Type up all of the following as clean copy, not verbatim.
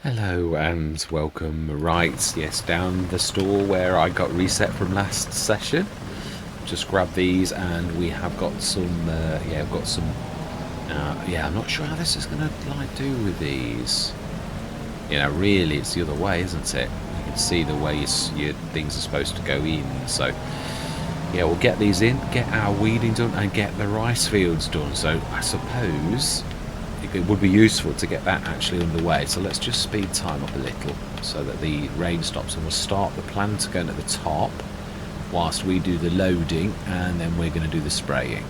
Hello and welcome. Right, yes, down the store where I got reset from last session. Just grab these, and we have got some. Yeah, I've got some. Yeah, I'm not sure how this is gonna do with these. You know, really, it's the other way, isn't it? You can see the way your things are supposed to go in. So, yeah, we'll get these in, get our weeding done, and get the rice fields done. So, I suppose it would be useful to get that actually underway. So let's just speed time up a little so that the rain stops, and we'll start the plant going at the top whilst we do the loading, and then we're going to do the spraying.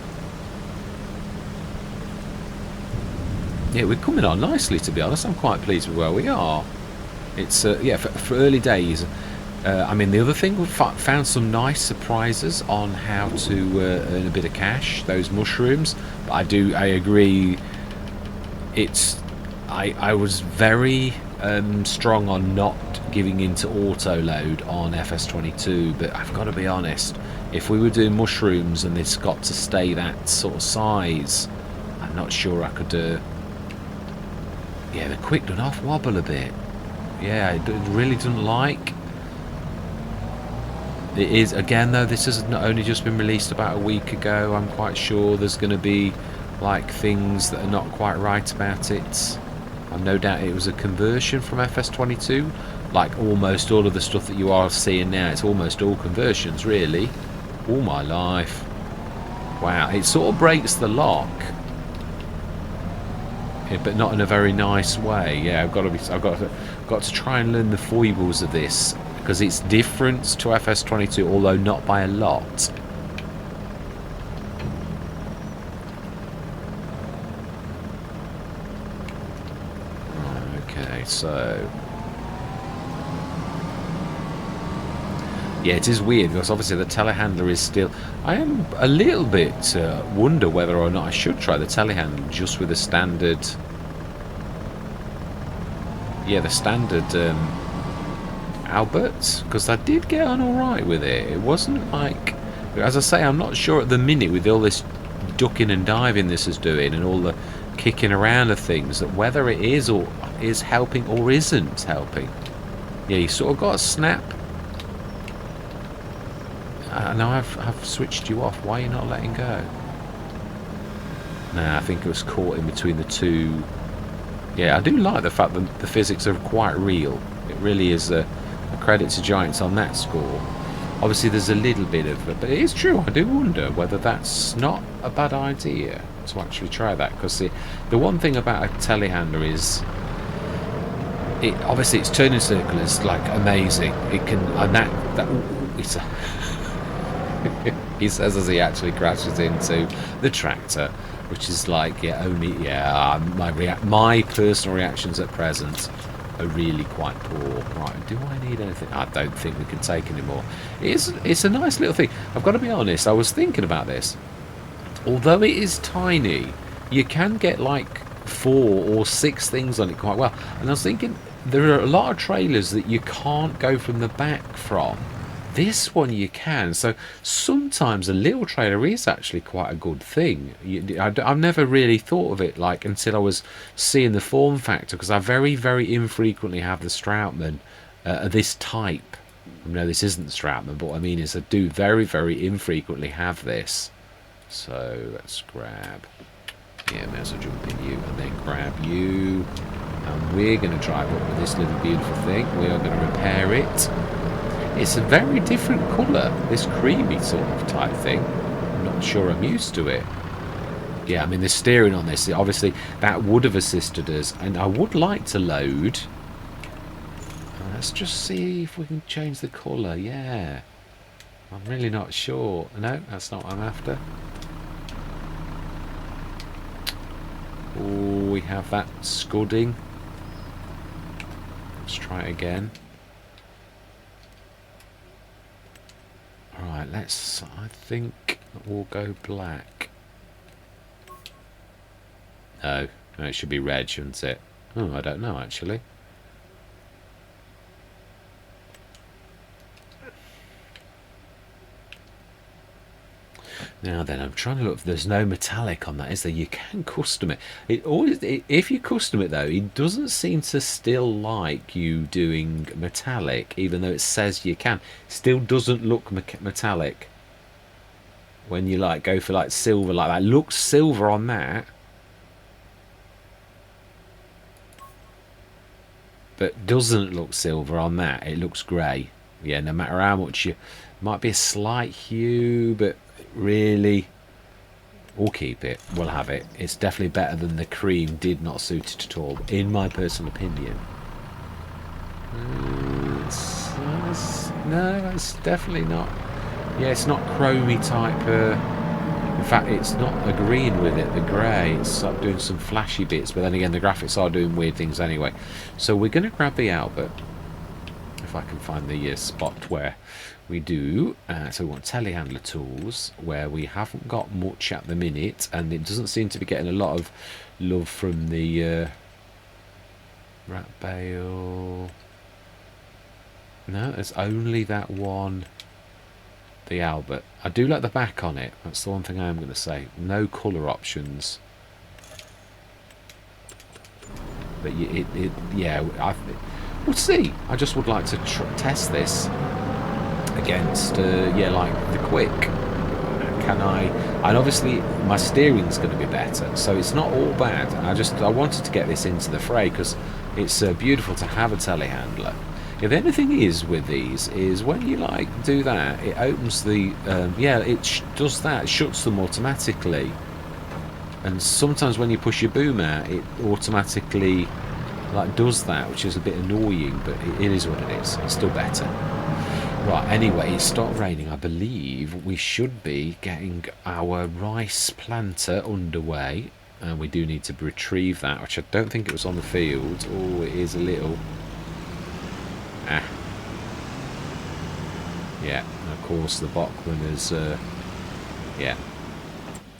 Yeah, we're coming on nicely, to be honest. I'm quite pleased with where we are. It's yeah, for early days. I mean, the other thing, we found some nice surprises on how to earn a bit of cash, those mushrooms. But I agree. I was very strong on not giving into auto load on FS22, but I've got to be honest, if we were doing mushrooms and this got to stay that sort of size, I'm not sure I could yeah, the quick done off wobble a bit. Yeah, it really doesn't like. It is, again though, this has not only just been released about a week ago. I'm quite sure there's going to be like things that are not quite right about it. I've no doubt it was a conversion from FS22. Like almost all of the stuff that you are seeing now, it's almost all conversions, really. All my life. Wow, it sort of breaks the lock, yeah, but not in a very nice way. Yeah, I've got to try and learn the foibles of this, because it's different to FS22, although not by a lot. Okay, so yeah, it is weird because obviously the telehandler is still. I am a little bit wonder whether or not I should try the telehandler just with the standard. Yeah, the standard Albert, because I did get on all right with it. It wasn't like, as I say, I'm not sure at the minute with all this ducking and diving this is doing and all the kicking around of things, that whether it is or is helping or isn't helping. Yeah, you sort of got a snap. Now I've switched you off. Why are you not letting go? Nah, I think it was caught in between the two. Yeah, I do like the fact that the physics are quite real. It really is a credit to Giants on that score. Obviously, there's a little bit of, but it is true. I do wonder whether that's not a bad idea to actually try that, because the one thing about a telehandler is, it obviously its turning circle is like amazing. It can, and that it's a. He says as he actually crashes into the tractor, which is like, yeah, only, yeah, my personal reactions at present are really quite poor. Right, do I need anything? I don't think we can take anymore. It's a nice little thing. I've got to be honest, I was thinking about this. Although it is tiny, you can get like 4 or 6 things on it quite well. And I was thinking, there are a lot of trailers that you can't go from the back from. This one you can, so sometimes a little trailer is actually quite a good thing. I've never really thought of it like until I was seeing the form factor, because I very, very infrequently have the Stroutman this type. No, this isn't the Stroutman, but what I mean is I do very, very infrequently have this. So let's grab, yeah, may as well jump in you and then grab you, and we're going to drive up with this little beautiful thing. We are going to repair it. It's a very different colour, this creamy sort of type thing. I'm not sure I'm used to it. Yeah, I mean, the steering on this, obviously, that would have assisted us. And I would like to load. Let's just see if we can change the colour. Yeah. I'm really not sure. No, that's not what I'm after. Oh, we have that scudding. Let's try it again. Right, I think we'll go black. No, it should be red, shouldn't it? Oh, I don't know, actually. Now then, I'm trying to look. There's no metallic on that, is there? You can custom it. If you custom it though, it doesn't seem to still like you doing metallic, even though it says you can. Still doesn't look metallic when you like go for like silver like that. Looks silver on that, but doesn't look silver on that. It looks grey. Yeah, no matter how much you might be a slight hue, but really we'll keep it. We'll have it. It's definitely better than the cream. Did not suit it at all, in my personal opinion. No, it's definitely not. Yeah, it's not chromy type. In fact, it's not agreeing with it. The grey, it's like doing some flashy bits, but then again, the graphics are doing weird things anyway. So we're going to grab the Albert, if I can find the spot where we do. So we want telehandler tools, where we haven't got much at the minute, and it doesn't seem to be getting a lot of love from the rat bale. No, there's only that one, the Albert. I do like the back on it. That's the one thing I am going to say. No colour options. But yeah, we'll see. I just would like to test this against, yeah, like the Quick. Can I? And obviously my steering's going to be better, so it's not all bad. I wanted to get this into the fray because it's beautiful to have a telehandler. Yeah, the only thing is with these is when you like do that, it opens the yeah, it does that. It shuts them automatically, and sometimes when you push your boom out, it automatically like does that, which is a bit annoying, but it is what it is. It's still better. Right, anyway, it stopped raining. I believe we should be getting our rice planter underway, and we do need to retrieve that, which I don't think it was on the field. Oh, it is a little. Yeah, and of course the Bachmann is yeah,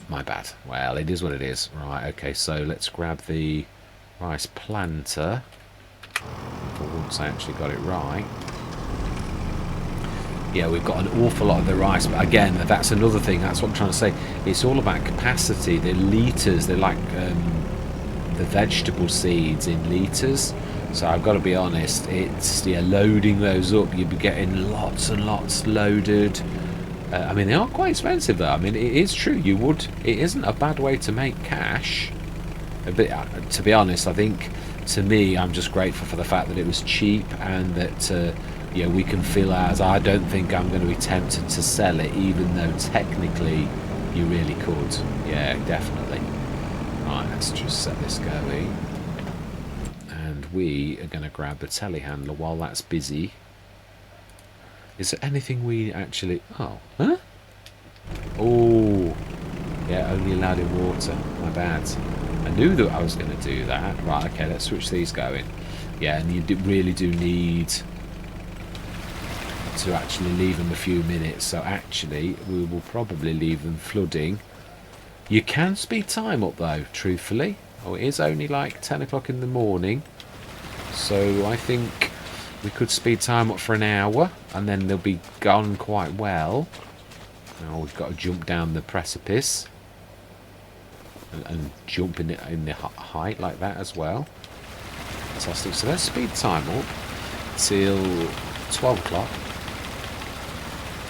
my bad. Well, it is what it is. Right, okay, so let's grab the rice planter for once I actually got it right. Yeah, we've got an awful lot of the rice, but again, that's another thing. That's what I'm trying to say. It's all about capacity. They're litres. They're like the vegetable seeds in litres. So I've got to be honest, it's, yeah, loading those up, you'd be getting lots and lots loaded. I mean, they are quite expensive though. I mean, it is true, it isn't a bad way to make cash. But to be honest, I think, to me, I'm just grateful for the fact that it was cheap, and that yeah, we can fill ours. I don't think I'm going to be tempted to sell it, even though technically you really could. Yeah, definitely. Right, let's just set this going. We are going to grab the telehandler while that's busy. Is there anything we actually... Oh, huh? Oh, yeah, only allowed in water. My bad. I knew that I was going to do that. Right, okay, let's switch these going. Yeah, and you really do need to actually leave them a few minutes. So actually, we will probably leave them flooding. You can speed time up though, truthfully. Oh, it is only like 10 o'clock in the morning. So I think we could speed time up for an hour, and then they'll be gone quite well. Now we've got to jump down the precipice and jump in the height like that as well. Fantastic. So let's speed time up till 12 o'clock,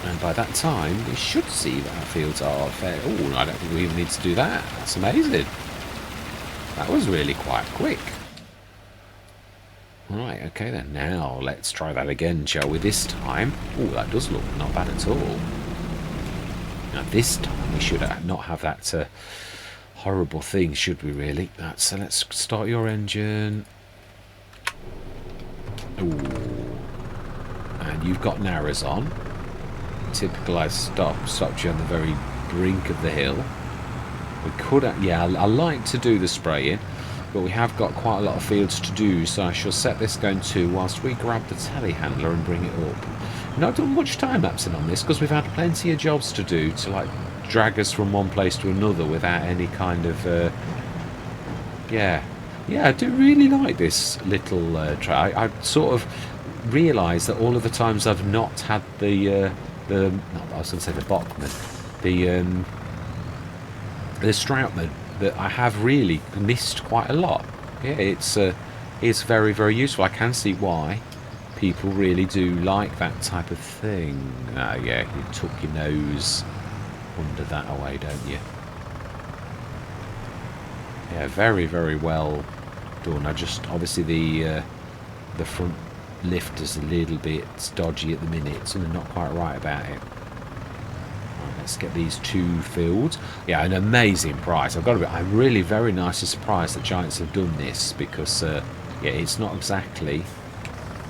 and by that time we should see that our fields are fair. Oh, I don't think we even need to do that. That's amazing. That was really quite quick. Right, okay then, now let's try that again, shall we, this time? Oh, that does look not bad at all. Now this time we should not have that horrible thing, should we really? So let's start your engine. Ooh. And you've got narrows on. Typical, I stopped you on the very brink of the hill. We could, yeah, I like to do the spraying, but we have got quite a lot of fields to do, so I shall set this going too whilst we grab the telehandler and bring it up. Not done much time lapsing on this because we've had plenty of jobs to do to like drag us from one place to another without any kind of yeah, I do really like this little try. I sort of realised that all of the times I've not had the I was going to say the Bachmann, the there's trout that I have really missed quite a lot. Yeah, it's very, very useful. I can see why people really do like that type of thing. Yeah, you tuck your nose under that away, don't you? Yeah, very, very well done. I just, obviously the front lift is a little bit dodgy at the minute, something not quite right about it. Right, let's get these two filled. Yeah, an amazing price. I've got to be, I'm really very nicely surprised that Giants have done this, because yeah, it's not exactly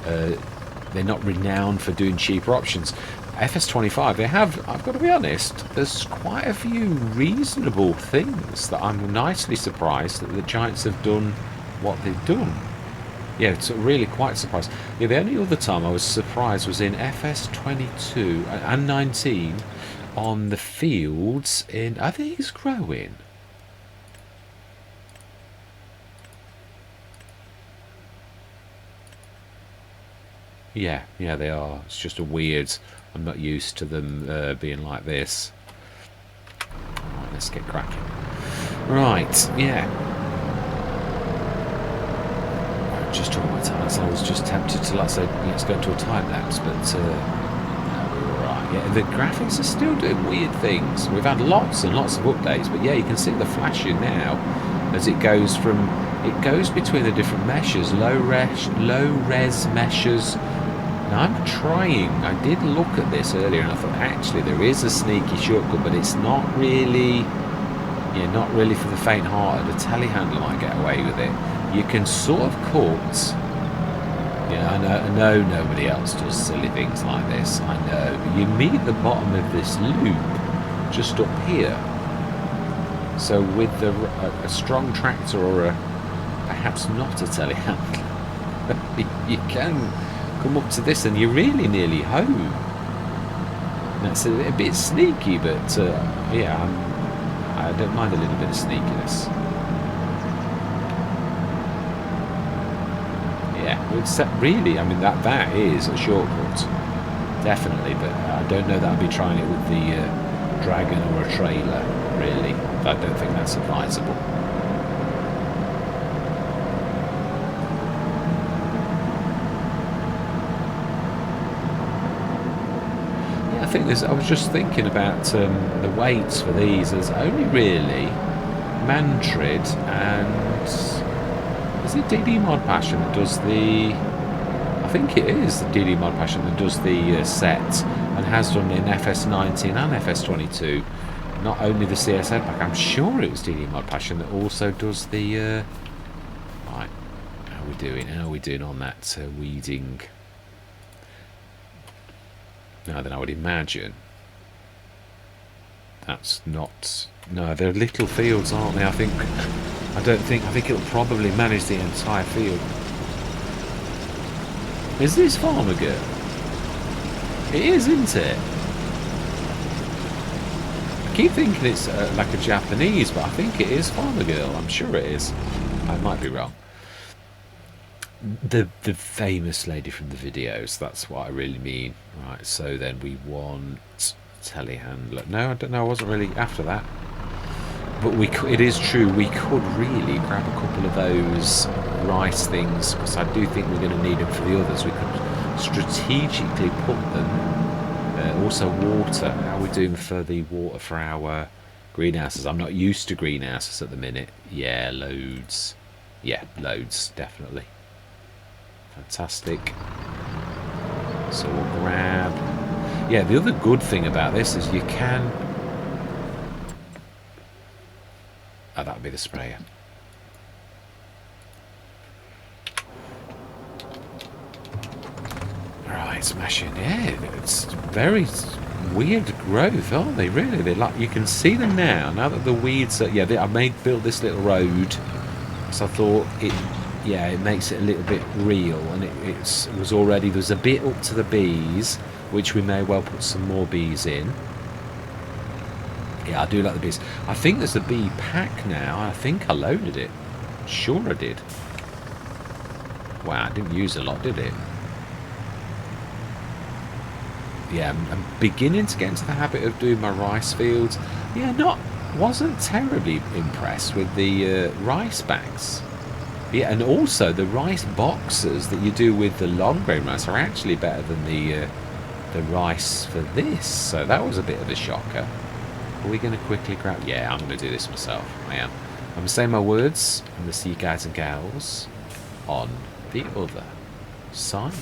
they're not renowned for doing cheaper options. FS25, they have, I've got to be honest, there's quite a few reasonable things that I'm nicely surprised that the Giants have done what they've done. Yeah, it's really quite surprised. Yeah, the only other time I was surprised was in FS22 and 19 on the fields in, are these growing? Yeah, yeah, they are. It's just a weird, I'm not used to them being like this. Right, let's get cracking. Right, yeah. Just talking about time, so I was just tempted to, like, say, let's go into a time lapse, but right, yeah, the graphics are still doing weird things. We've had lots and lots of updates, but yeah, you can see the flashing now as it goes from, it goes between the different meshes, low res meshes. Now I'm trying, I did look at this earlier and I thought actually there is a sneaky shortcut, but it's not really, yeah, not really for the faint-hearted. A telehandler might get away with it. You can sort of cut, yeah, I know nobody else does silly things like this, I know, but you meet the bottom of this loop just up here. So with a strong tractor or perhaps not a telehandler, you can come up to this and you're really nearly home. That's a bit sneaky, but yeah, I don't mind a little bit of sneakiness. Yeah, except really, I mean, that is a shortcut, definitely, but I don't know that I'd be trying it with the Dragon or a trailer, really. I don't think that's advisable. Yeah, I think there's, I was just thinking about the weights for these. There's only really Mantrid and, is it DD Mod Passion that does the, I think it is the DD Mod Passion that does the set, and has done in FS19 and FS22. Not only the CSN pack, I'm sure it was DD Mod Passion that also does the right, how are we doing? How are we doing on that weeding? Now then, I would imagine that's not, no, they're little fields, aren't they? I think it'll probably manage the entire field. Is this Farmer Girl? It is, isn't it? I keep thinking it's like a Japanese, but I think it is Farmer Girl. I'm sure it is. I might be wrong. The famous lady from the videos, that's what I really mean. Right, so then we want telehandler. No, I don't know, I wasn't really after that. But it is true, we could really grab a couple of those rice things, because I do think we're going to need them for the others. We could strategically put them. Also water. How are we doing for the water for our greenhouses? I'm not used to greenhouses at the minute. Yeah, loads. Yeah, loads, definitely. Fantastic. So we'll grab... Yeah, the other good thing about this is you can... Oh, that would be the sprayer. Right, smashing. Yeah, it's very weird growth, aren't they? Really, they're like, you can see them now. Now that the weeds are, yeah, I built this little road, so I thought it, yeah, it makes it a little bit real, and it was already, there's a bit up to the bees, which we may well put some more bees in. Yeah, I do like the bees. I think there's a bee pack now. I think I loaded it. Sure I did. Wow, I didn't use a lot, did it? Yeah, I'm beginning to get into the habit of doing my rice fields. Yeah, not wasn't terribly impressed with the rice bags. Yeah, and also the rice boxes that you do with the long grain rice are actually better than the rice for this. So that was a bit of a shocker. Are we going to quickly grab? Yeah, I'm going to do this myself. I am. I'm going to say my words. I'm going to see you guys and gals on the other side.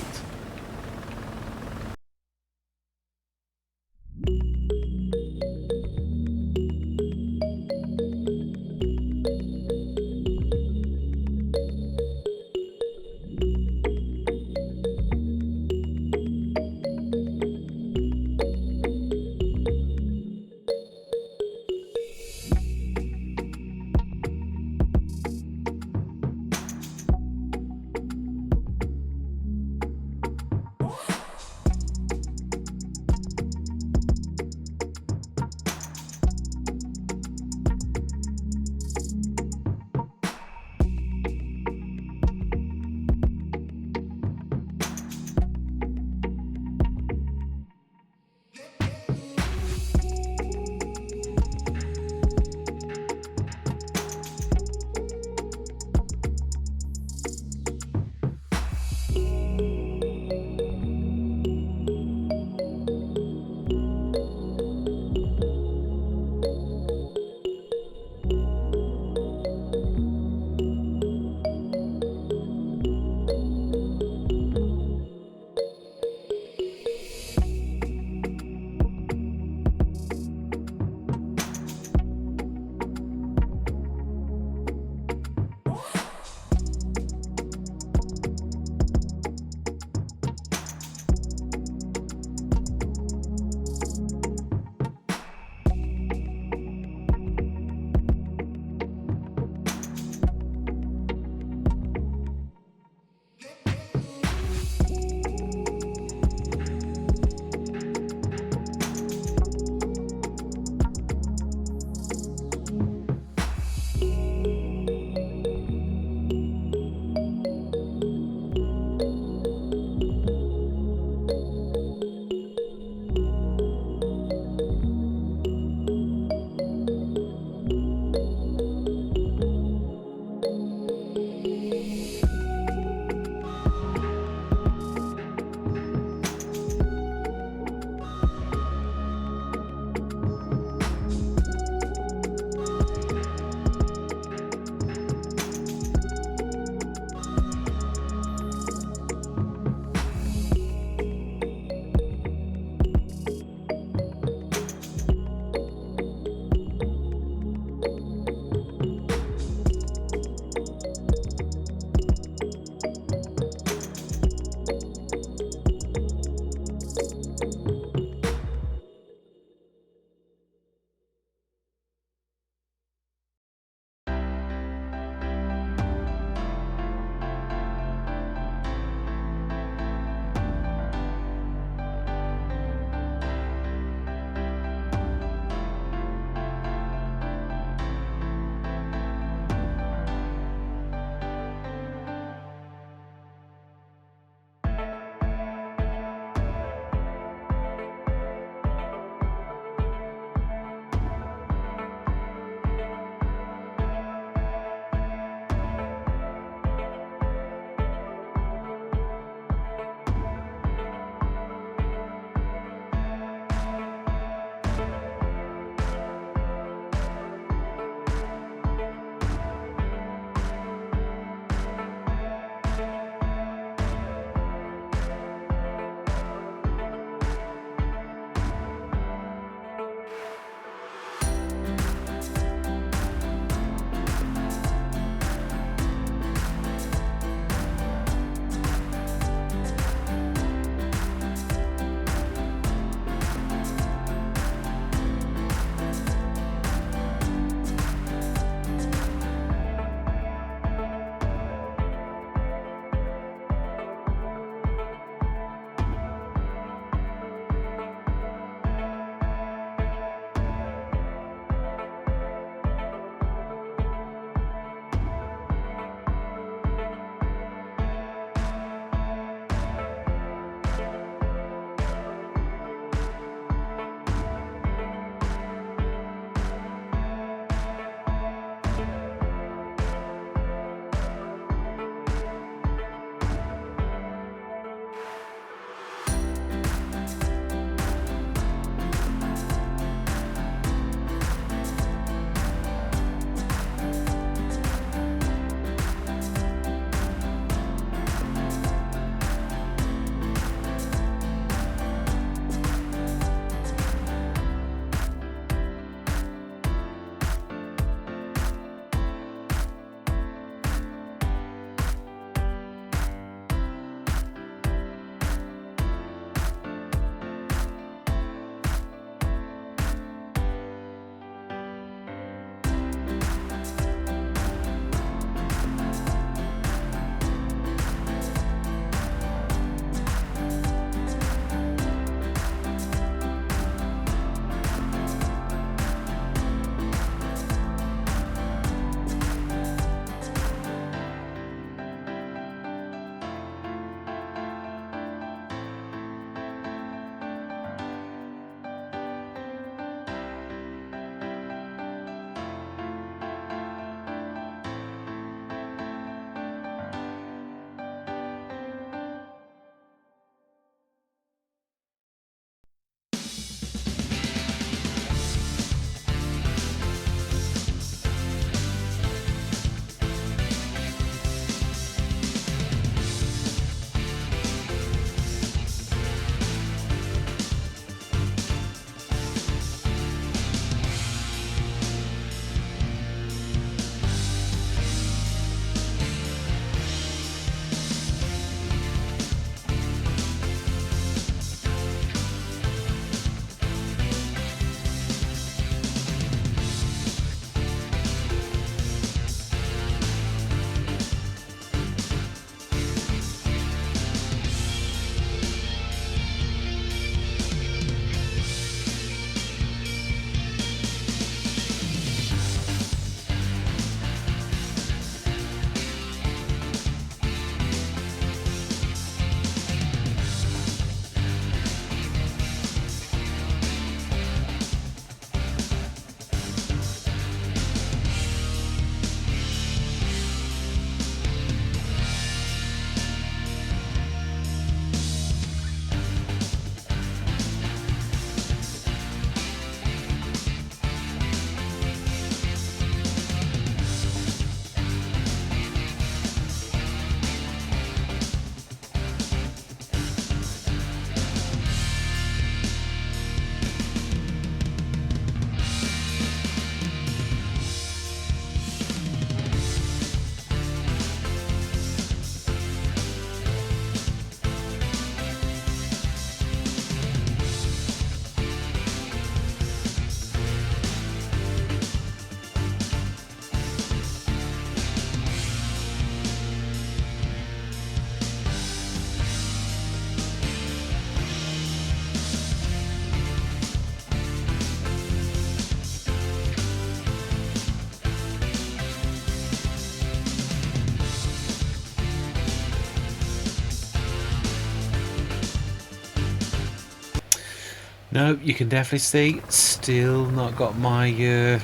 No, you can definitely see. Still not got my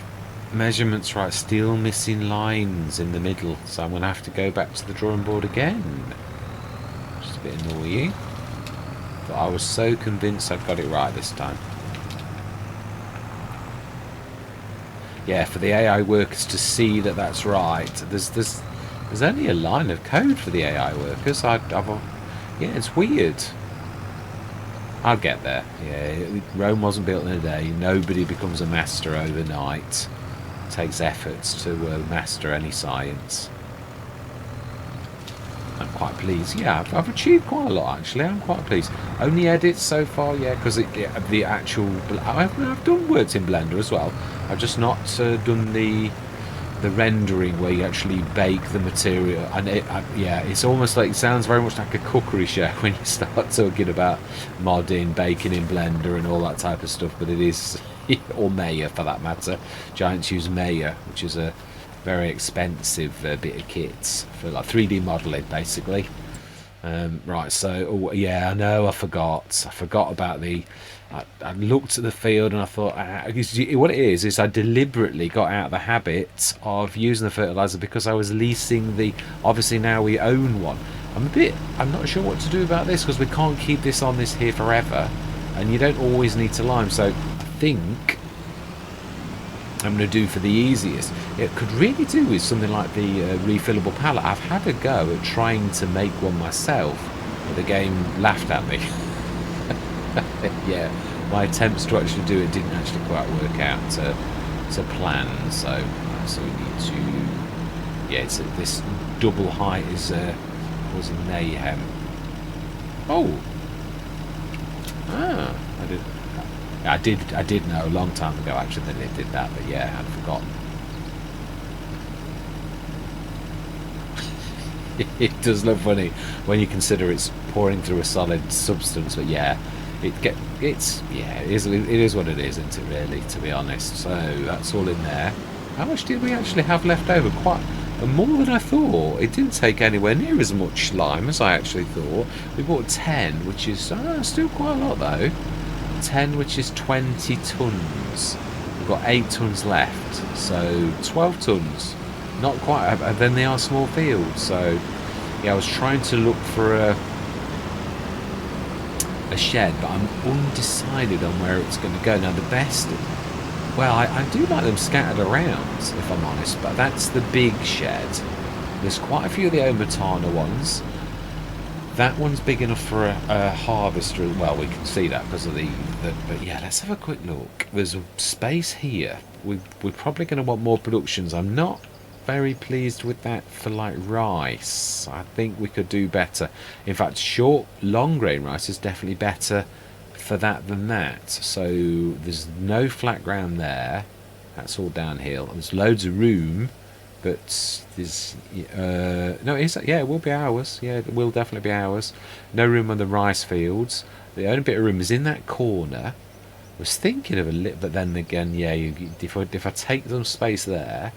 measurements right. Still missing lines in the middle. So I'm going to have to go back to the drawing board again. Just a bit annoying. But I was so convinced I'd got it right this time. Yeah, for the AI workers to see that that's right. There's only a line of code for the AI workers. Yeah, it's weird. I'll get there. Yeah, Rome wasn't built in a day. Nobody becomes a master overnight. It takes efforts to master any science. I'm quite pleased. Yeah, I've achieved quite a lot actually. I'm quite pleased. Only edits so far, yeah, because the actual I've done words in Blender as well. I've just not done the rendering where you actually bake the material, and yeah, it's almost like, it sounds very much like a cookery show when you start talking about modding, baking in Blender and all that type of stuff, but it is or Maya for that matter. Giants use Maya, which is a very expensive bit of kits for like 3D modeling basically. Right, so yeah, I know I forgot about the I looked at the field and I thought what it is I deliberately got out of the habit of using the fertilizer because I was leasing the, obviously now we own one. I'm not sure what to do about this because we can't keep this on this here forever, and you don't always need to lime, so I think I'm going to do for the easiest. It could really do with something like the refillable pallet. I've had a go at trying to make one myself, but the game laughed at me. Yeah, my attempts to actually do it didn't actually quite work out to plan. So we need to. Yeah, this double height is causing mayhem. Oh, I did know a long time ago actually that it did that, but yeah, I'd forgotten. It does look funny when you consider it's pouring through a solid substance, but yeah, it is what it is, isn't it, really, to be honest. So that's all in there. How much did we actually have left over? Quite more than I thought. It didn't take anywhere near as much lime as I actually thought. We bought 10, which is still quite a lot though. 10, which is 20 tons. We've got 8 tons left, so 12 tons. Not quite, and then they are small fields. So yeah, I was trying to look for a shed, but I'm undecided on where it's going to go. Now the best, well, I do like them scattered around, if I'm honest, but that's the big shed. There's quite a few of the Omatana ones. That one's big enough for a harvester. Well, we can see that because of but yeah, let's have a quick look. There's a space here. We're probably going to want more productions. I'm not very pleased with that for like rice. I think we could do better. In fact, short long grain rice is definitely better for that than that. So there's no flat ground there. That's all downhill. There's loads of room, but there's no, it will be ours. Yeah, it will definitely be ours. No room on the rice fields. The only bit of room is in that corner. I was thinking of a little, but then again, yeah, if I take some space there,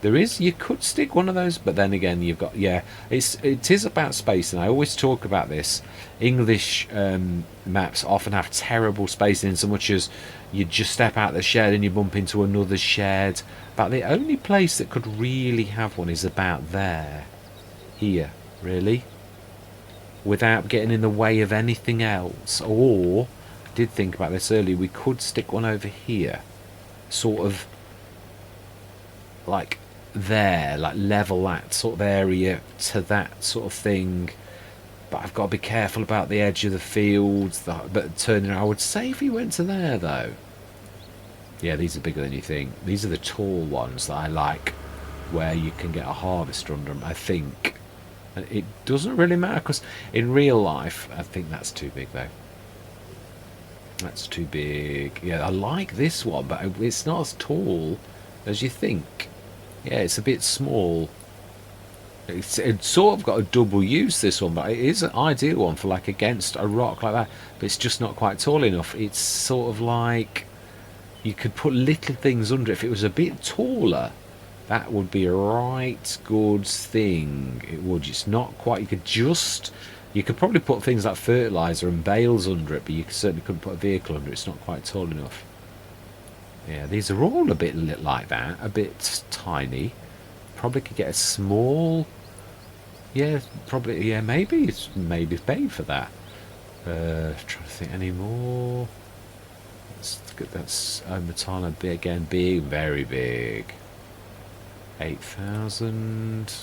you could stick one of those, but then again you've got, yeah, it is about space, and I always talk about this. English maps often have terrible spacing, in so much as you just step out the shed and you bump into another shed. But the only place that could really have one is about here, really, without getting in the way of anything else. Or, I did think about this earlier, we could stick one over here, sort of like there, like level that sort of area to that sort of thing. But I've got to be careful about the edge of the fields, but turning, I would say if you went to there though. Yeah, these are bigger than you think. These are the tall ones that I like, where you can get a harvester under them, I think. And it doesn't really matter, because in real life I think that's too big though. That's too big. Yeah, I like this one, but it's not as tall as you think. Yeah, it's a bit small. It's sort of got a double use, this one, but it is an ideal one for like against a rock like that, but it's just not quite tall enough. It's sort of like you could put little things under it. If it was a bit taller, that would be a right good thing. It would. It's not quite. You You could probably put things like fertiliser and bales under it, but you certainly couldn't put a vehicle under it. It's not quite tall enough. Yeah, these are all a bit like that, a bit tiny. Probably could get a small... Yeah, probably, yeah, maybe it's paid for that. Trying to think any more. That's Matana again, big, very big. 8,000.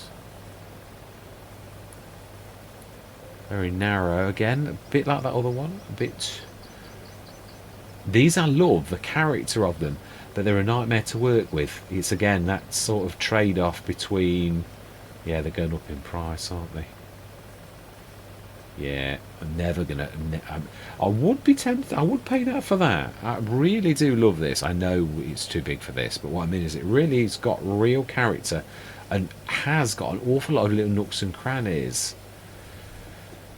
Very narrow again, a bit like that other one. A bit. These I love the character of them, but they're a nightmare to work with. It's again that sort of trade-off between. Yeah, they're going up in price, aren't they? Yeah, I'm never gonna. I would be tempted. I would pay that for that. I really do love this. I know it's too big for this, but what I mean is, it really has got real character, and has got an awful lot of little nooks and crannies.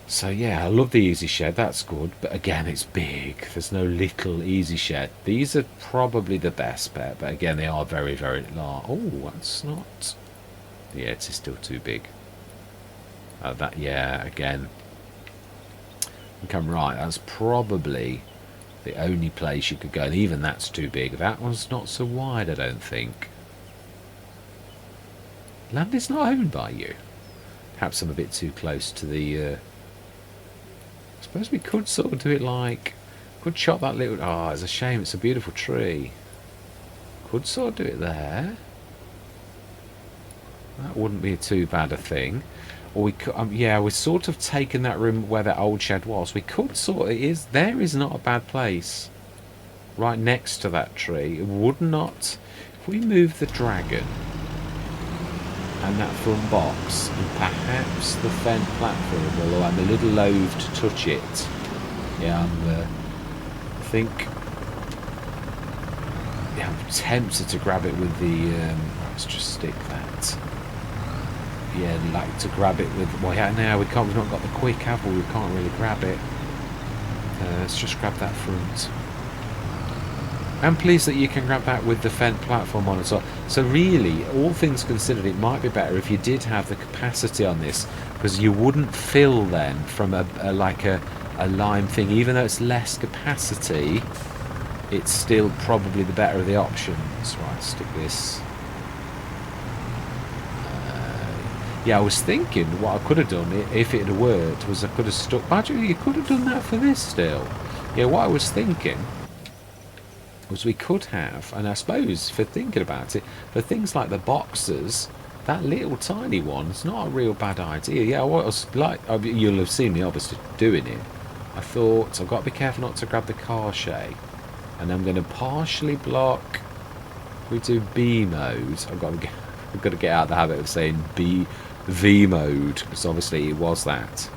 So yeah, I love the easy shed. That's good, but again, it's big. There's no little easy shed. These are probably the best bet, but again, they are very, very large. Oh, that's not. Yeah, it is still too big. That yeah, again. I think I'm right. That's probably the only place you could go, and even that's too big. That one's not so wide, I don't think. Land is not owned by you. Perhaps I'm a bit too close to the. I suppose we could sort of do it like. Could chop that little. Oh, it's a shame. It's a beautiful tree. Could sort of do it there. That wouldn't be too bad a thing. Or we could, yeah, we're sort of taking that room where that old shed was. We could sort of, there is not a bad place. Right next to that tree. It would not, if we move the dragon and that front box, and perhaps the Fendt platform, although I'm a little loath to touch it. Yeah, I think, yeah, I'm tempted to grab it with the, let's just stick that. Yeah, like to grab it with. Well, yeah, now we've not got the quick, have we? We can't really grab it. Let's just grab that front. I'm pleased that you can grab that with the Fendt platform on it. So really, all things considered, it might be better if you did have the capacity on this, because you wouldn't fill then from a lime thing. Even though it's less capacity, it's still probably the better of the options. Right, stick this. Yeah, I was thinking what I could have done if it had worked was I could have stuck. Actually, you could have done that for this still. Yeah, what I was thinking was we could have, and I suppose for thinking about it, for things like the boxes, that little tiny one's not a real bad idea. Yeah, what I was like, you'll have seen me obviously doing it. I thought I've got to be careful not to grab the car shay, and I'm going to partially block. We do B mode. I've got to get out of the habit of saying V mode, because obviously it was that.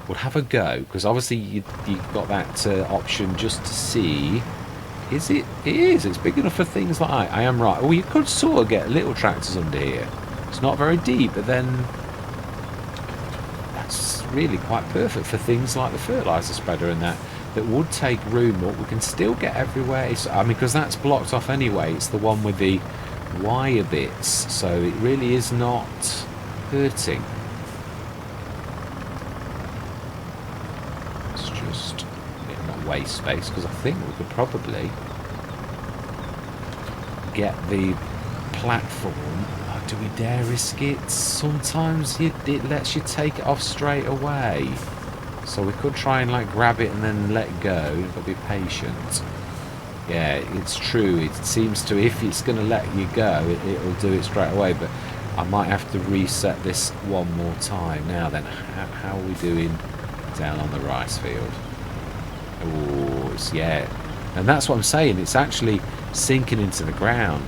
We'll have a go, because obviously you've got that option just to see. Is it? It is. It's big enough for things like I am right. Well, you could sort of get little tractors under here. It's not very deep, but then that's really quite perfect for things like the fertiliser spreader and that would take room up. We can still get everywhere. I mean, because that's blocked off anyway. It's the one with the wire bits, so it really is not hurting. It's just not waste space, because I think we could probably get the platform. Oh, do we dare risk it? Sometimes it lets you take it off straight away, so we could try and like grab it and then let go. You've got to be patient. Yeah, it's true. It seems to, if it's going to let you go, it'll do it straight away. But I might have to reset this one more time. Now then, how are we doing down on the rice field? Oh, yeah. And that's what I'm saying. It's actually sinking into the ground.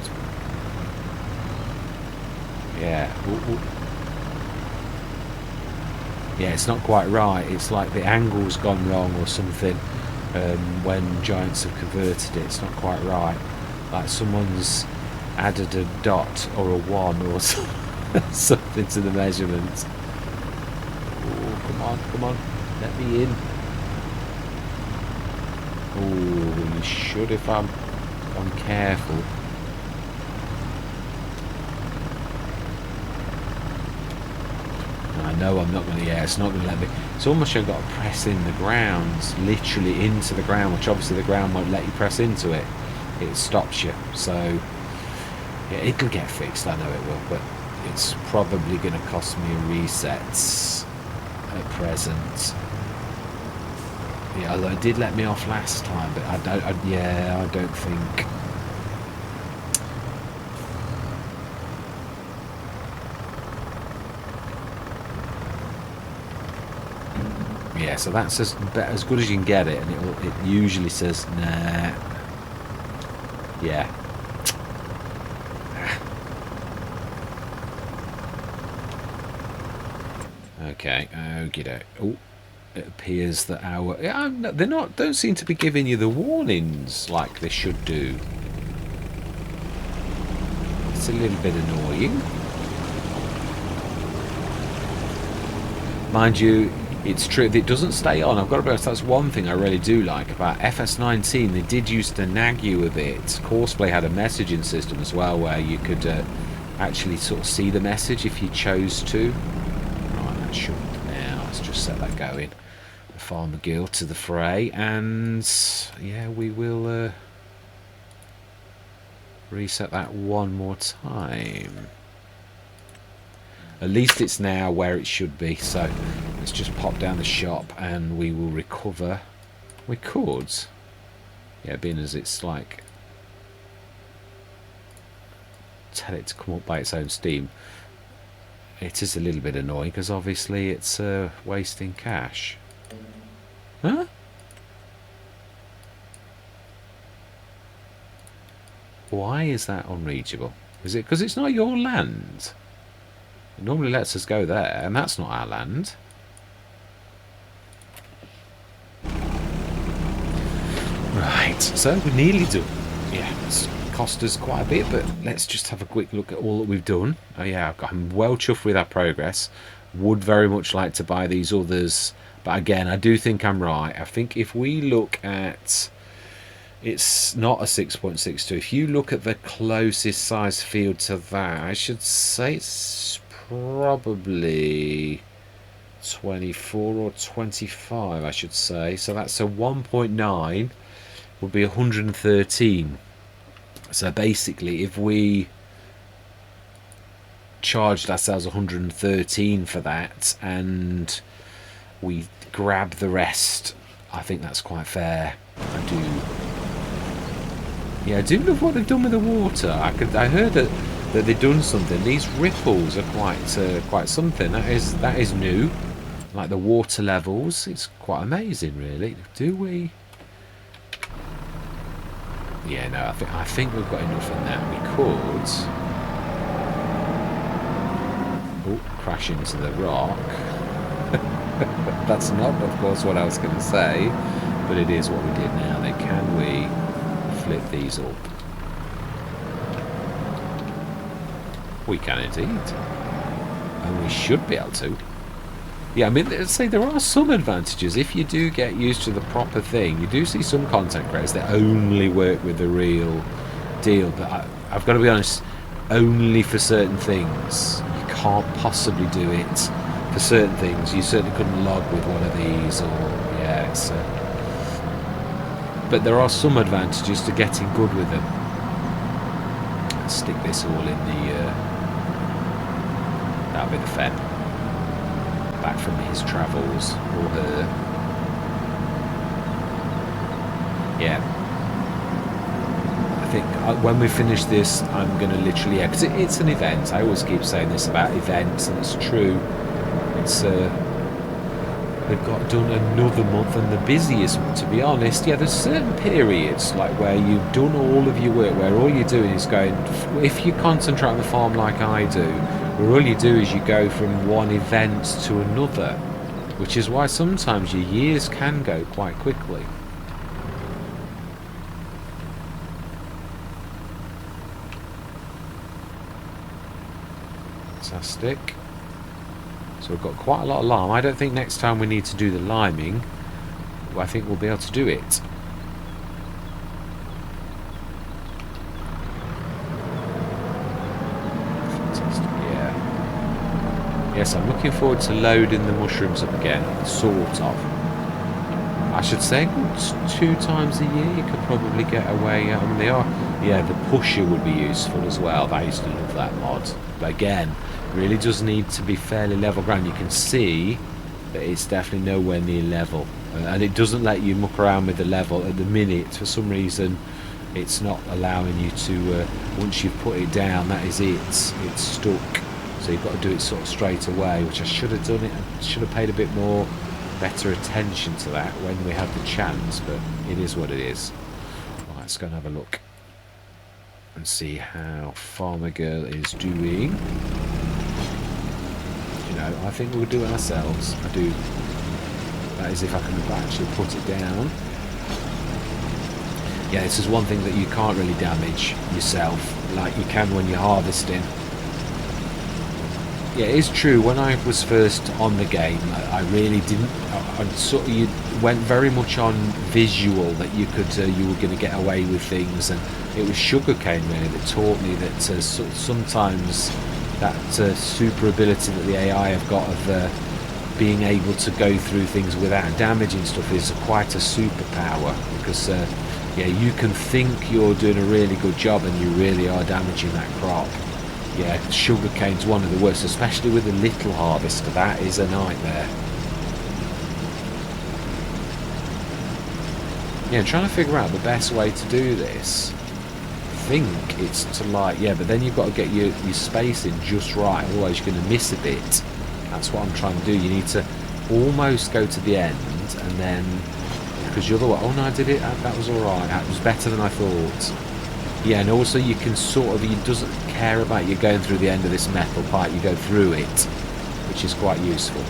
Yeah. Ooh. Yeah, it's not quite right. It's like the angle's gone wrong or something. When giants have converted it, it's not quite right. Like someone's added a dot or a 1 or something to the measurement. Oh, come on, let me in. Oh, you should if I'm careful. know I'm not going to, yeah, it's not going to let me. It's almost you've got to press in the ground, literally into the ground, which obviously the ground won't let you press into it. It stops you. So, yeah, it'll get fixed, I know it will, but it's probably going to cost me a reset at present. Yeah, although it did let me off last time, but I don't think. Yeah, so that's as good as you can get it, and it usually says nah. Yeah. Okay. Okey-doke. Oh, it appears that our don't seem to be giving you the warnings like they should do. It's a little bit annoying. Mind you, it's true, it doesn't stay on. I've got to be honest, that's one thing I really do like about FS19. They did used to nag you with it. Courseplay had a messaging system as well where you could actually sort of see the message if you chose to. Right, that should now. Let's just set that going. Farmer Guild to the fray, and yeah, we will reset that one more time. At least it's now where it should be, so let's just pop down the shop and we will recover. We could. Yeah, being as it's like... tell it to come up by its own steam. It is a little bit annoying because obviously it's wasting cash. Huh? Why is that unreachable? Is it because it's not your land? It normally lets us go there, and that's not our land. Right, so we're nearly done. Yeah, it's cost us quite a bit, but let's just have a quick look at all that we've done. Oh yeah, I'm well chuffed with our progress. Would very much like to buy these others, but again, I do think I'm right. I think if we look at... it's not a 6.62. If you look at the closest size field to that, I should say it's probably 24 or 25, I should say. So that's a 1.9 would be 113. So basically, if we charged ourselves 113 for that and we grab the rest, I think that's quite fair. I do. Yeah, I do love what they've done with the water. I heard that they've done something. These ripples are quite something. That is new. Like the water levels, it's quite amazing, really. Do we? Yeah, no. I think we've got enough in that. We could. Oh, crash into the rock. That's not, of course, what I was going to say, but it is what we did now. Then can we flip these up? We can indeed, and we should be able to. Yeah, I mean, let's say there are some advantages if you do get used to the proper thing. You do see some content creators that only work with the real deal, but I've got to be honest, only for certain things. You can't possibly do it for certain things. You certainly couldn't log with one of these, or yeah, it's. But there are some advantages to getting good with them. Let's stick this all in the. That'll be the fen. Back from his travels, or her. Yeah. I think when we finish this, I'm going to literally... because it's an event. I always keep saying this about events, and it's true. It's... they've got done another month, and the busiest, to be honest. Yeah, there's certain periods, like where you've done all of your work, where all you're doing is going... if you concentrate on the farm like I do, where all you do is you go from one event to another, which is why sometimes your years can go quite quickly. Fantastic. So we've got quite a lot of lime. I don't think next time we need to do the liming. I think we'll be able to do it. Yes, I'm looking forward to loading the mushrooms up again, sort of. I should say 2 times a year you could probably get away. I mean, they are. Yeah, the pusher would be useful as well. I used to love that mod. But again, really does need to be fairly level ground. You can see that it's definitely nowhere near level. And it doesn't let you muck around with the level at the minute. For some reason, it's not allowing you to, once you've put it down, that is it. It's stuck. So you've got to do it sort of straight away, which I should have done it. I should have paid a bit more, better attention to that when we had the chance, but it is what it is. Right, let's go and have a look and see how Farmer Girl is doing. You know, I think we'll do it ourselves. I do. That is if I can actually put it down. Yeah, this is one thing that you can't really damage yourself like you can when you're harvesting. Yeah, it is true. When I was first on the game, I really didn't. I sort of you went very much on visual that you could, you were going to get away with things, and it was sugarcane really that taught me that sometimes that super ability that the AI have got of being able to go through things without damaging stuff is quite a superpower. Because yeah, you can think you're doing a really good job, and you really are damaging that crop. Yeah, sugarcane's one of the worst, especially with a little harvester. That is a nightmare. Yeah, trying to figure out the best way to do this. I think it's to like, yeah, but then you've got to get your spacing just right, otherwise you're going to miss a bit. That's what I'm trying to do. You need to almost go to the end, and then, because you're the one, oh no, I did it, that was alright, that was better than I thought. Yeah, and also you can sort of, it doesn't care about you going through the end of this metal pipe, you go through it, which is quite useful.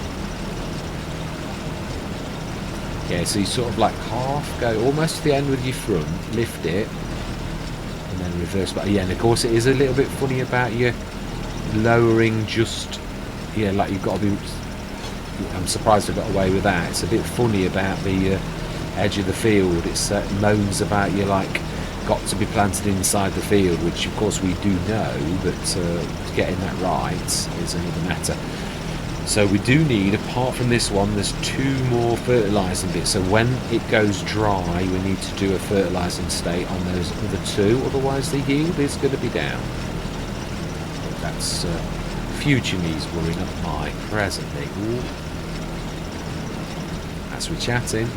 Yeah, so you sort of like half go almost to the end with your front, lift it, and then reverse back. Yeah, and of course it is a little bit funny about you lowering just, yeah, like you've got to be, I'm surprised I got away with that. It's a bit funny about the edge of the field. It moans about you like, got to be planted inside the field, which of course we do know, but getting that right is another matter. So we do need, apart from this one, there's 2 more fertilising bits. So when it goes dry, we need to do a fertilising state on those other 2, otherwise the yield is going to be down. But that's future me's worrying up my present me. Ooh. As we're chatting.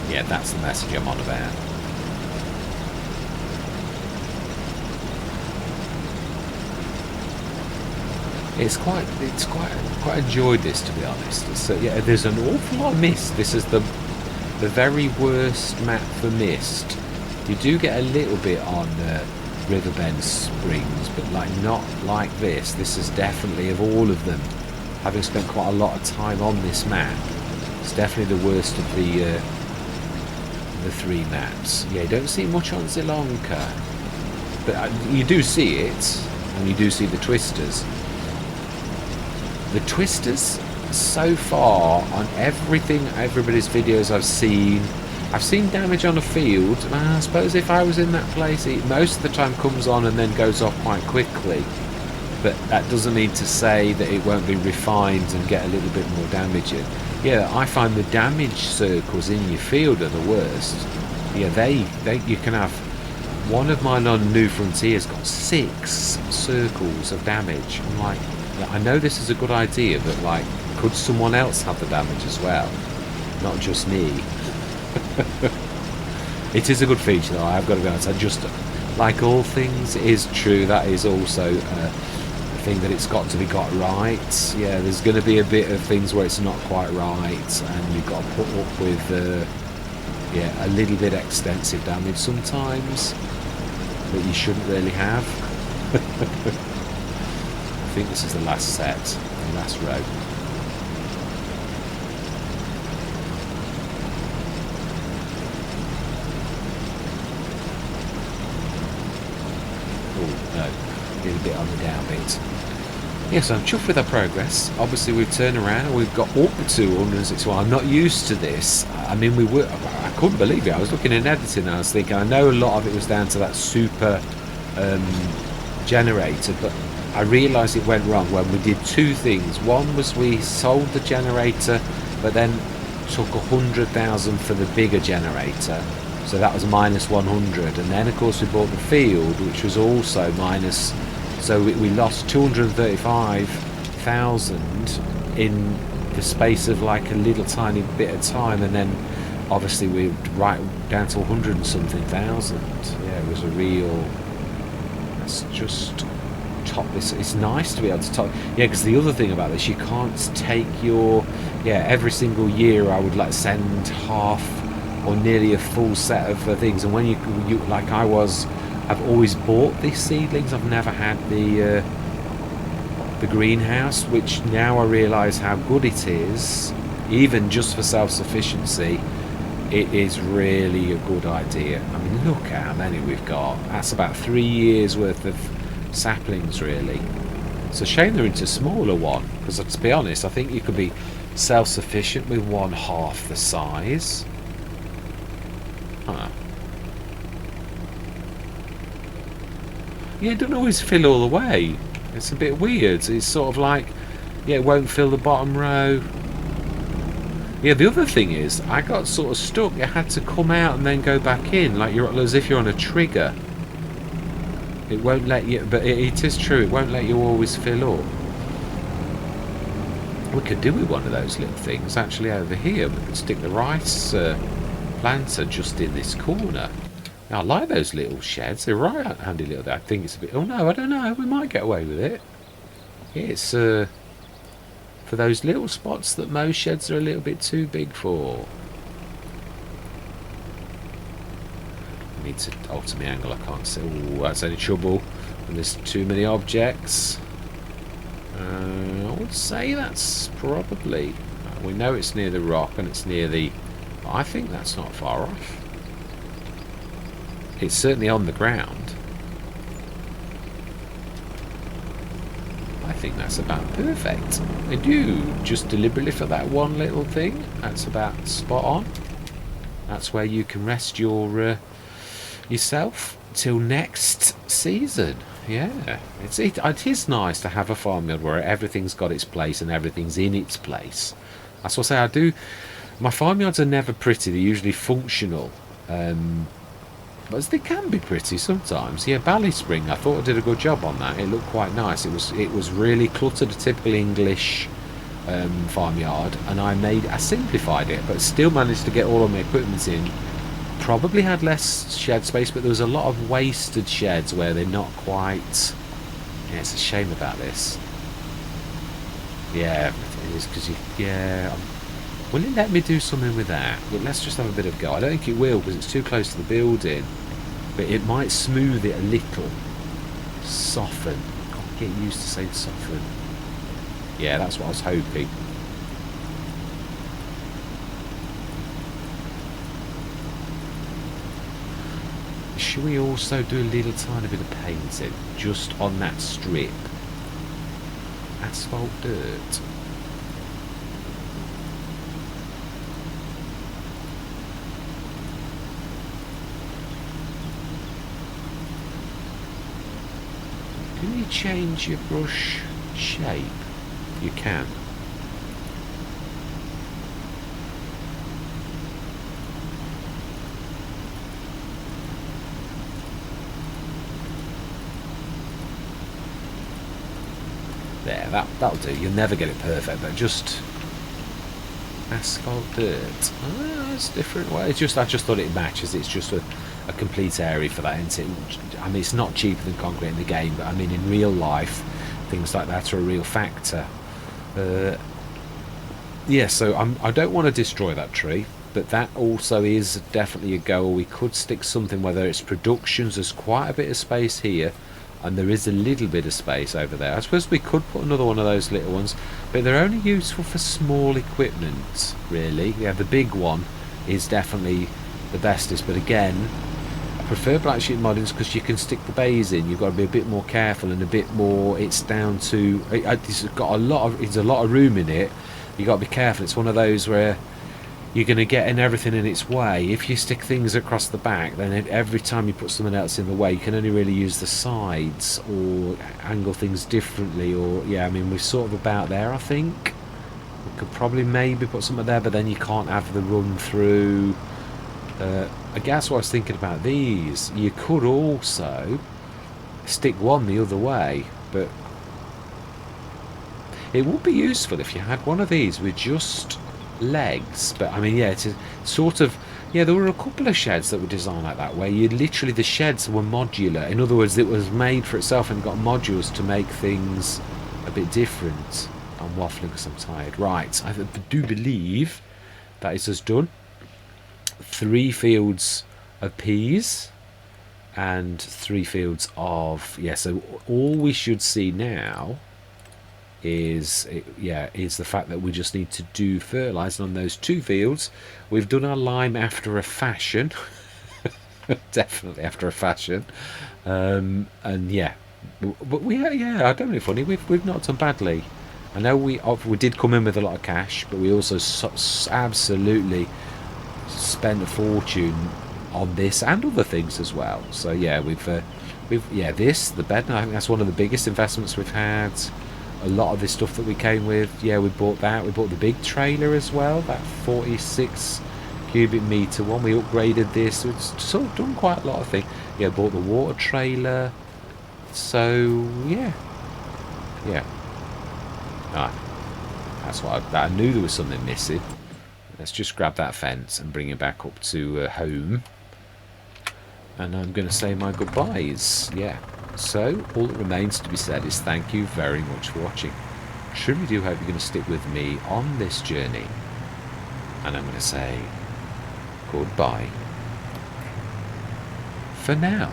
Yeah, that's the message I'm on about. It's quite enjoyed this, to be honest. It's, yeah, there's an awful lot of mist. This is the very worst map for mist. You do get a little bit on Riverbend Springs, but like not like this. This is definitely, of all of them, having spent quite a lot of time on this map, it's definitely the worst of the 3 maps. Yeah, you don't see much on Sri Lanka, but you do see it, and you do see the twisters. The twisters, so far, on everybody's videos I've seen damage on a field. I suppose if I was in that place, it most of the time comes on and then goes off quite quickly. But that doesn't mean to say that it won't be refined and get a little bit more damaging. Yeah, I find the damage circles in your field are the worst. Yeah, you can have, one of mine on New Frontier's got 6 circles of damage. I'm like, I know this is a good idea, but like, could someone else have the damage as well? Not just me. It is a good feature though, I've got to be honest. I just, like all things, it is true, that is also a thing that it's got to be got right. Yeah, there's going to be a bit of things where it's not quite right, and you've got to put up with yeah, a little bit extensive damage sometimes that you shouldn't really have. I think this is the last set, the last row. Oh no, a little bit on the down bit. Yes, I'm chuffed with our progress. Obviously we've turned around and we've got up to 161. I'm not used to this. I mean, I couldn't believe it. I was looking in editing and I was thinking, I know a lot of it was down to that super generator, but I realised it went wrong when we did two things. One was we sold the generator, but then took 100,000 for the bigger generator, so that was minus 100, and then of course we bought the field, which was also minus, so we lost 235,000 in the space of like a little tiny bit of time, and then obviously we're right down to 100 and something thousand. Yeah, it was a real, that's just top this. It's nice to be able to top, yeah, because the other thing about this, you can't take your, yeah, every single year I would like send half or nearly a full set of things, and when you like I've always bought these seedlings. I've never had the greenhouse, which now I realise how good it is, even just for self-sufficiency. It is really a good idea. I mean, look at how many we've got. That's about 3 years worth of saplings, really. It's a shame they're into smaller one, because to be honest, I think you could be self-sufficient with one half the size. Huh. Yeah, it doesn't always fill all the way. It's a bit weird. It's sort of like, yeah, it won't fill the bottom row. Yeah, the other thing is, I got sort of stuck. It had to come out and then go back in, like you're as if you're on a trigger. It won't let you, but it is true. It won't let you always fill up. We could do with one of those little things actually over here. We could stick the rice planter just in this corner. Now, I like those little sheds. They're right handy little. I think it's a bit. Oh no, I don't know. We might get away with it. Yeah, it's for those little spots that most sheds are a little bit too big for. I need to alter my angle. I can't see. Oh, that's any trouble when there's too many objects. I would say that's probably. We know it's near the rock and it's near the. I think that's not far off. It's certainly on the ground. I think that's about perfect. I do, just deliberately for that one little thing. That's about spot on. That's where you can rest your yourself till next season. Yeah, it is nice to have a farmyard where everything's got its place and everything's in its place. That's what I say. I do. My farmyards are never pretty. They're usually functional. But they can be pretty sometimes. Yeah, Ballyspring, I thought I did a good job on that. It looked quite nice. It was really cluttered, a typical English farmyard, and I simplified it, but still managed to get all of my equipment in. Probably had less shed space, but there was a lot of wasted sheds where they're not quite. Yeah, it's a shame about this. Yeah, it is because will it let me do something with that? Well, let's just have a bit of a go. I don't think it will because it's too close to the building, but it might smooth it a little. Soften. Can't get used to saying soften. Yeah, that's what I was hoping. Should we also do a little tiny bit of painting just on that strip? Asphalt dirt. Can you change your brush shape? You can. There, that'll do. You'll never get it perfect, but just asphalt dirt. Oh, that's a different way. I just thought it matches. It's just a complete area for that, isn't it? I mean, it's not cheaper than concrete in the game, but I mean, in real life, things like that are a real factor. Yeah, so I don't want to destroy that tree, but that also is definitely a goal. We could stick something, whether it's productions. There's quite a bit of space here, and there is a little bit of space over there. I suppose we could put another one of those little ones, but they're only useful for small equipment, really. Yeah, the big one is definitely the bestest, but again, I prefer black sheep moddings because you can stick the bays in. You've got to be a bit more careful and a bit more. It's down to it's got a lot of room in it. You got to be careful. It's one of those where you're going to get in everything in its way. If you stick things across the back, then every time you put something else in the way, you can only really use the sides or angle things differently. Or yeah, I mean, we're sort of about there, I think. We could probably maybe put something there, but then you can't have the run through. I guess what I was thinking about these, you could also stick one the other way, but it would be useful if you had one of these with just legs. But I mean, yeah, it's sort of, yeah, there were a couple of sheds that were designed like that, where you literally, the sheds were modular. In other words, it was made for itself and got modules to make things a bit different. I'm waffling because I'm tired. Right, I do believe that is us done. 3 fields of peas and 3 fields of, yeah, so all we should see now is the fact that we just need to do fertilizer on those 2 fields. We've done our lime after a fashion. Definitely after a fashion. And yeah, but I don't know, funny, we've not done badly. I know we did come in with a lot of cash, but we also absolutely spent a fortune on this and other things as well. So yeah, we've the bed, I think that's one of the biggest investments we've had. A lot of this stuff that we came with, yeah, we bought that. We bought the big trailer as well, that 46 cubic meter one. We upgraded this. We've sort of done quite a lot of things. Yeah, bought the water trailer. So yeah. That's what I knew there was something missing. Let's just grab that fence and bring it back up to home. And I'm going to say my goodbyes. Yeah. So, all that remains to be said is thank you very much for watching. Truly do hope you're going to stick with me on this journey. And I'm going to say goodbye for now.